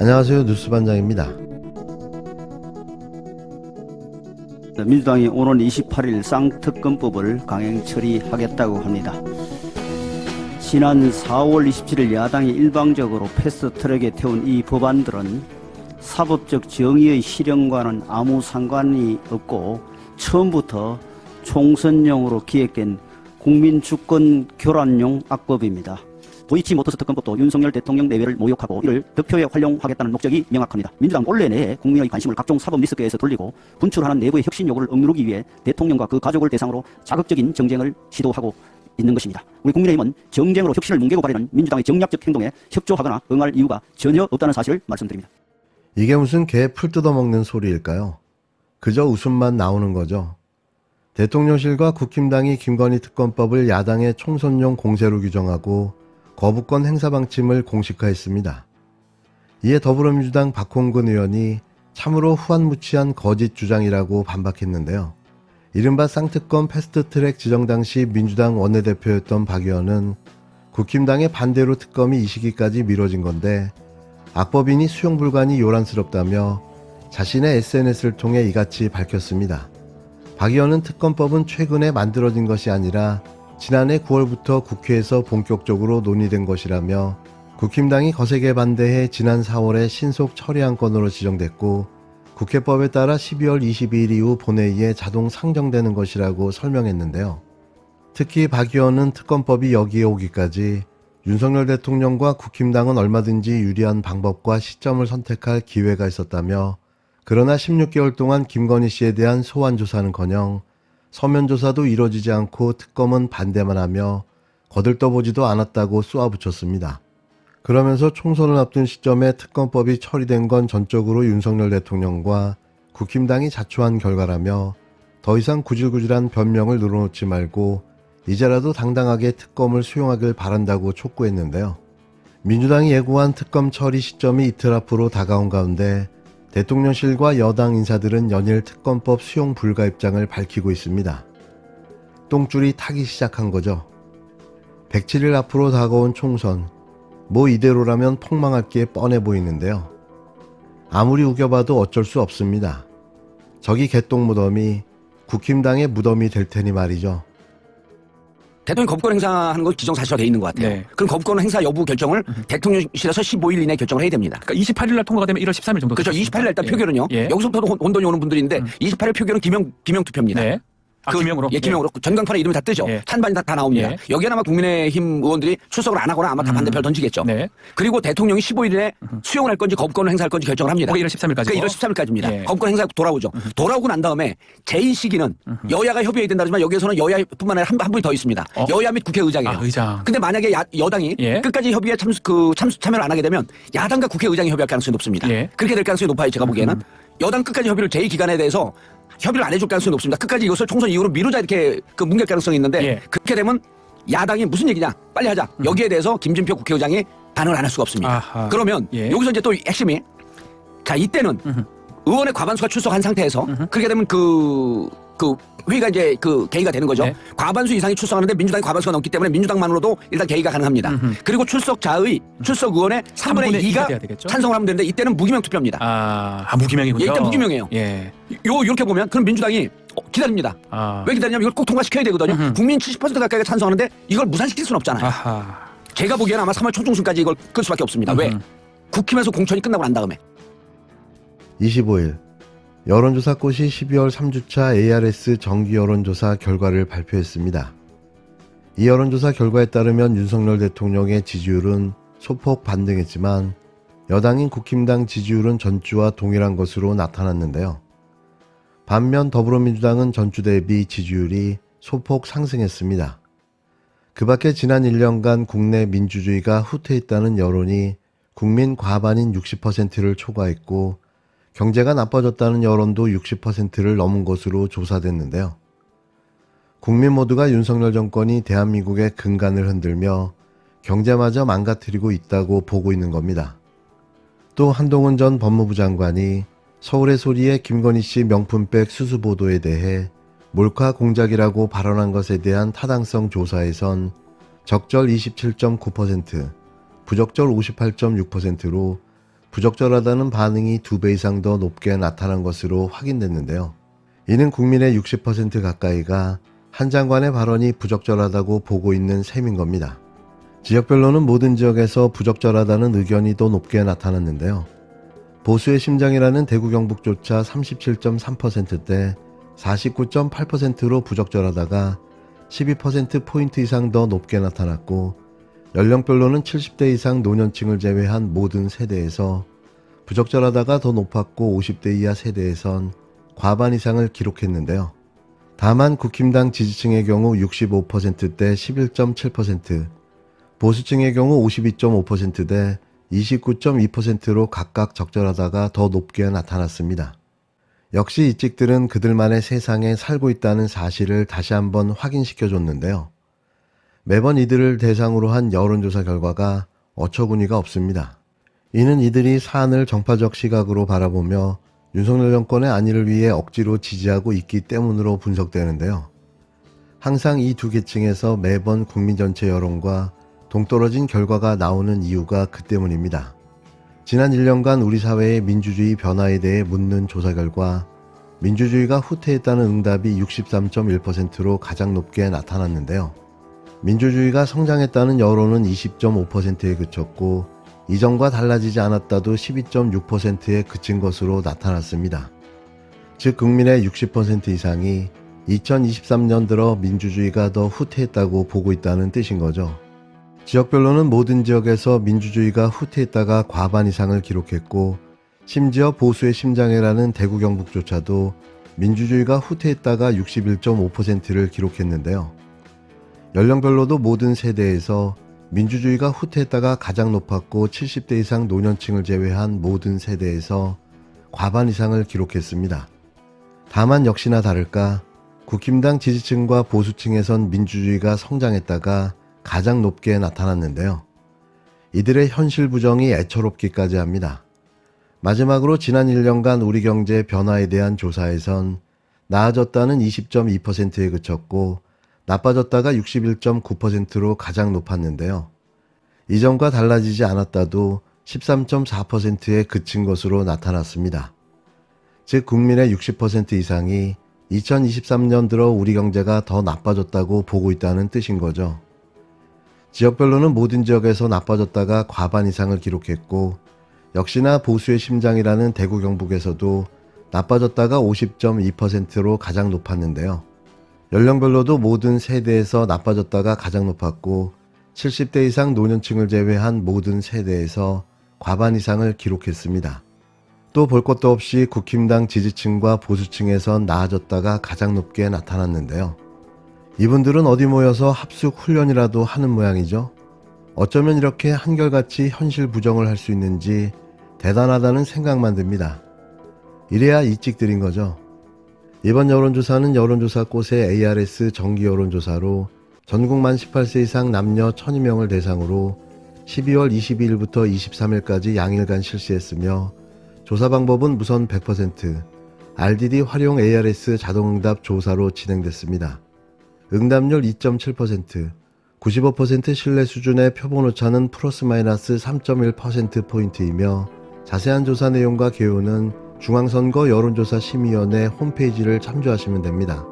안녕하세요. 뉴스반장입니다. 민주당이 오는 28일 쌍특검법을 강행 처리하겠다고 합니다. 지난 4월 27일 야당이 일방적으로 패스트트랙에 태운 이 법안들은 사법적 정의의 실현과는 아무 상관이 없고 처음부터 총선용으로 기획된 국민주권 교란용 악법입니다. 도이치모터스 특검법도 윤석열 대통령 내외를 모욕하고 이를 득표에 활용하겠다는 목적이 명확합니다. 민주당 올해 내에 국민의 관심을 각종 사법 리스크에서 돌리고 분출하는 내부의 혁신 요구를 억누르기 위해 대통령과 그 가족을 대상으로 자극적인 정쟁을 시도하고 있는 것입니다. 우리 국민의힘은 정쟁으로 혁신을 뭉개고 가려는 민주당의 정략적 행동에 협조하거나 응할 이유가 전혀 없다는 사실을 말씀드립니다. 이게 무슨 개 풀 뜯어먹는 소리일까요? 그저 웃음만 나오는 거죠. 대통령실과 국힘당이 김건희 특검법을 야당의 총선용 공세로 규정하고 거부권 행사 방침을 공식화했습니다. 이에 더불어민주당 박홍근 의원이 참으로 후한무치한 거짓 주장이라고 반박했는데요. 이른바 쌍특검 패스트트랙 지정 당시 민주당 원내대표였던 박 의원은 국힘당의 반대로 특검이 이 시기까지 미뤄진 건데 악법이니 수용 불가니 요란스럽다며 자신의 SNS를 통해 이같이 밝혔습니다. 박 의원은 특검법은 최근에 만들어진 것이 아니라 지난해 9월부터 국회에서 본격적으로 논의된 것이라며 국힘당이 거세게 반대해 지난 4월에 신속 처리한 건으로 지정됐고 국회법에 따라 12월 22일 이후 본회의에 자동 상정되는 것이라고 설명했는데요. 특히 박 의원은 특검법이 여기에 오기까지 윤석열 대통령과 국힘당은 얼마든지 유리한 방법과 시점을 선택할 기회가 있었다며 그러나 16개월 동안 김건희 씨에 대한 소환 조사는커녕 서면 조사도 이뤄지지 않고 특검은 반대만 하며 거들떠보지도 않았다고 쏘아붙였습니다. 그러면서 총선을 앞둔 시점에 특검법이 처리된 건 전적으로 윤석열 대통령과 국힘당이 자초한 결과라며 더 이상 구질구질한 변명을 늘어놓지 말고 이제라도 당당하게 특검을 수용하길 바란다고 촉구했는데요. 민주당이 예고한 특검 처리 시점이 이틀 앞으로 다가온 가운데 대통령실과 여당 인사들은 연일 특검법 수용 불가 입장을 밝히고 있습니다. 똥줄이 타기 시작한 거죠. 107일 앞으로 다가온 총선, 뭐 이대로라면 폭망할 게 뻔해 보이는데요. 아무리 우겨봐도 어쩔 수 없습니다. 저기 개똥 무덤이 국힘당의 무덤이 될 테니 말이죠. 대통령 거부권 행사하는 건 기정사실화 돼 있는 것 같아요. 네. 그럼 거부권 행사 여부 결정을 대통령실에서 15일 이내에 결정을 해야 됩니다. 그러니까 28일 날 통과가 되면 1월 13일 정도. 그렇죠. 28일 날 일단 예. 표결은요. 예. 여기서부터도 혼돈이 오는 분들이 있는데 28일 표결은 기명 투표입니다. 네. 기명으로? 예, 기명으로. 전광판에 이름이 다 뜨죠. 예. 찬반이 다 나옵니다. 예. 여기에 아마 국민의힘 의원들이 출석을 안 하거나 아마 다 반대표를 던지겠죠. 네. 그리고 대통령이 15일에 수용을 할 건지 거부권을 행사할 건지 결정을 합니다. 그게 1월 13일까지. 그러니까 1월 13일까지입니다. 예. 거부권 행사 돌아오죠. 돌아오고 난 다음에 제2시기는 여야가 협의해야 된다 하지만 여기에서는 여야뿐만 아니라 한 분이 더 있습니다. 여야 및 국회의장이에요. 아, 의장. 근데 만약에 여당이 예. 끝까지 협의에 참여를 안 하게 되면 야당과 국회의장이 협의할 가능성이 높습니다. 예. 그렇게 될 가능성이 높아요. 제가 보기에는. 여당 끝까지 협의를 제2기간에 대해서 협의를 안 해줄 가능성이 높습니다. 끝까지 이것을 총선 이후로 미루자 이렇게 뭉갤 가능성이 있는데 예. 그렇게 되면 야당이 무슨 얘기냐 빨리 하자. 여기에 대해서 김진표 국회의장이 반응을 안 할 수가 없습니다. 아하. 그러면 예. 여기서 이제 또 핵심이 자 이때는 의원의 과반수가 출석한 상태에서 그렇게 되면 그 회의가 이제 개의가 되는 거죠. 네. 과반수 이상이 출석하는데 민주당이 과반수가 넘기 때문에 민주당만으로도 일단 개의가 가능합니다. 그리고 출석 의원의 3분의 2가 돼야 되겠죠? 찬성을 하면 되는데 이때는 무기명 투표입니다. 무기명이군요. 예, 이때 무기명이에요. 예. 이렇게 보면 그럼 민주당이 기다립니다. 왜 기다리냐면 이걸 꼭 통과시켜야 되거든요. 국민 70% 가까이가 찬성하는데 이걸 무산시킬 수는 없잖아요. 아하. 제가 보기에는 아마 3월 초중순까지 이걸 끌 수밖에 없습니다. 왜? 국힘에서 공천이 끝나고 난 다음에. 25일 여론조사꽃이 12월 3주차 ARS 정기 여론조사 결과를 발표했습니다. 이 여론조사 결과에 따르면 윤석열 대통령의 지지율은 소폭 반등했지만 여당인 국힘당 지지율은 전주와 동일한 것으로 나타났는데요. 반면 더불어민주당은 전주 대비 지지율이 소폭 상승했습니다. 그 밖에 지난 1년간 국내 민주주의가 후퇴했다는 여론이 국민 과반인 60%를 초과했고 경제가 나빠졌다는 여론도 60%를 넘은 것으로 조사됐는데요. 국민 모두가 윤석열 정권이 대한민국의 근간을 흔들며 경제마저 망가뜨리고 있다고 보고 있는 겁니다. 또 한동훈 전 법무부 장관이 서울의 소리의 김건희 씨 명품백 수수 보도에 대해 몰카 공작이라고 발언한 것에 대한 타당성 조사에선 적절 27.9%, 부적절 58.6%로 부적절하다는 반응이 2배 이상 더 높게 나타난 것으로 확인됐는데요. 이는 국민의 60% 가까이가 한 장관의 발언이 부적절하다고 보고 있는 셈인 겁니다. 지역별로는 모든 지역에서 부적절하다는 의견이 더 높게 나타났는데요. 보수의 심장이라는 대구 경북조차 37.3%대 49.8%로 부적절하다가 12%포인트 이상 더 높게 나타났고, 연령별로는 70대 이상 노년층을 제외한 모든 세대에서 부적절하다가 더 높았고 50대 이하 세대에선 과반 이상을 기록했는데요. 다만 국힘당 지지층의 경우 65%대 11.7%, 보수층의 경우 52.5%대 29.2%로 각각 적절하다가 더 높게 나타났습니다. 역시 이 찍들은 그들만의 세상에 살고 있다는 사실을 다시 한번 확인시켜줬는데요. 매번 이들을 대상으로 한 여론조사 결과가 어처구니가 없습니다. 이는 이들이 사안을 정파적 시각으로 바라보며 윤석열 정권의 안위를 위해 억지로 지지하고 있기 때문으로 분석되는데요. 항상 이 두 계층에서 매번 국민 전체 여론과 동떨어진 결과가 나오는 이유가 그 때문입니다. 지난 1년간 우리 사회의 민주주의 변화에 대해 묻는 조사 결과 민주주의가 후퇴했다는 응답이 63.1%로 가장 높게 나타났는데요. 민주주의가 성장했다는 여론은 20.5%에 그쳤고, 이전과 달라지지 않았다도 12.6%에 그친 것으로 나타났습니다. 즉 국민의 60% 이상이 2023년 들어 민주주의가 더 후퇴했다고 보고 있다는 뜻인 거죠. 지역별로는 모든 지역에서 민주주의가 후퇴했다가 과반 이상을 기록했고, 심지어 보수의 심장이라는 대구 경북조차도 민주주의가 후퇴했다가 61.5%를 기록했는데요. 연령별로도 모든 세대에서 민주주의가 후퇴했다가 가장 높았고 70대 이상 노년층을 제외한 모든 세대에서 과반 이상을 기록했습니다. 다만 역시나 다를까 국힘당 지지층과 보수층에선 민주주의가 성장했다가 가장 높게 나타났는데요. 이들의 현실 부정이 애처롭기까지 합니다. 마지막으로 지난 1년간 우리 경제 변화에 대한 조사에선 나아졌다는 20.2%에 그쳤고 나빠졌다가 61.9%로 가장 높았는데요. 이전과 달라지지 않았다도 13.4%에 그친 것으로 나타났습니다. 즉 국민의 60% 이상이 2023년 들어 우리 경제가 더 나빠졌다고 보고 있다는 뜻인 거죠. 지역별로는 모든 지역에서 나빠졌다가 과반 이상을 기록했고, 역시나 보수의 심장이라는 대구 경북에서도 나빠졌다가 50.2%로 가장 높았는데요. 연령별로도 모든 세대에서 나빠졌다가 가장 높았고 70대 이상 노년층을 제외한 모든 세대에서 과반 이상을 기록했습니다. 또 볼 것도 없이 국힘당 지지층과 보수층에선 나아졌다가 가장 높게 나타났는데요. 이분들은 어디 모여서 합숙 훈련이라도 하는 모양이죠. 어쩌면 이렇게 한결같이 현실 부정을 할 수 있는지 대단하다는 생각만 듭니다. 이래야 이찍들인 거죠. 이번 여론조사는 여론조사 꽃의 ARS 정기 여론조사로 전국 만 18세 이상 남녀 1002명을 대상으로 12월 22일부터 23일까지 양일간 실시했으며, 조사 방법은 무선 100%, RDD 활용 ARS 자동응답 조사로 진행됐습니다. 응답률 2.7%, 95% 신뢰 수준의 표본 오차는 플러스 마이너스 3.1%포인트이며 자세한 조사 내용과 개요는 중앙선거 여론조사 심의위원회 홈페이지를 참조하시면 됩니다.